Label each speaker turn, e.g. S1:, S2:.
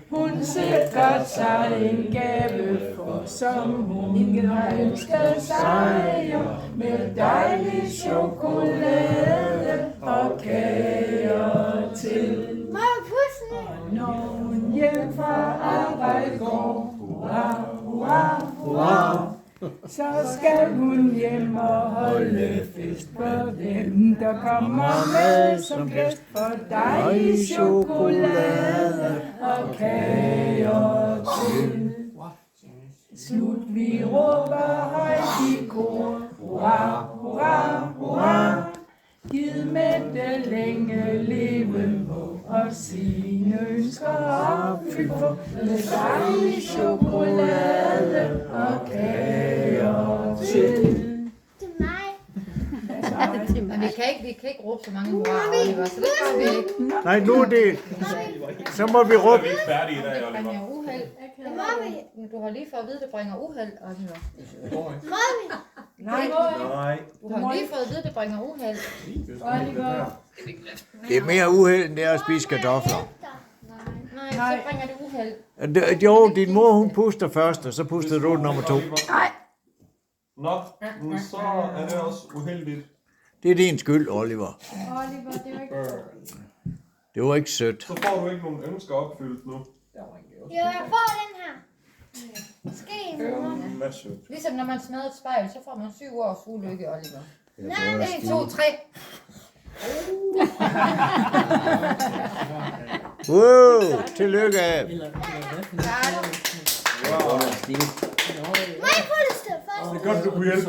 S1: Hun sikrer sig en gave for, som hun ikke har ønsket sig, med dejlig chokolade og kager til. Og når hun hjem fra arbejde går, hurra, hurra, hurra, så skal hun hjem og holde fest for dem, der kommer med som gæst, for dejlig chokolade og kager til. Slut vi råber højt i kor, hurra, hurra, hurra. Gid Mette længe leve må, og sine ønsker opfyldt på, med dejlig chokolade og kager til.
S2: Det er mig.
S3: Men vi kan ikke råbe så mange hurra, Oliver, så det gør vi ikke.
S4: Nej, nu er det. Så må vi råbe.
S5: Vi er ikke færdige i dag,
S3: Det
S5: Oliver.
S3: bringer uheld. Du har lige fået at vide, det bringer uheld, Oliver.
S1: Nej,
S5: Nej.
S3: Du har lige fået at vide, det bringer uheld.
S1: Oliver.
S4: Det er mere uheld, end det er at spise kartofler.
S3: Nej, så bringer det uheld.
S4: Jo, din mor hun puster først, og så puster du nummer 2.
S1: Nej.
S5: Nå, men så er det også uheldigt.
S4: Det er din skyld, Oliver.
S2: Oliver, det er ikke.
S4: Det var ikke sødt.
S5: Så får du ikke nogen ønsker opfyldt nu.
S2: Jo, jeg får den her. Ske, mor.
S5: Hvad sødt.
S3: Ligesom når man smadrer et spejl, så får man 7 års ulykke, Oliver.
S2: Nej,
S3: 1, 2, 3.
S4: Wow, tillykke.
S5: Wow.
S2: mig på det sted først.
S5: Det er godt, du kunne hjælpe.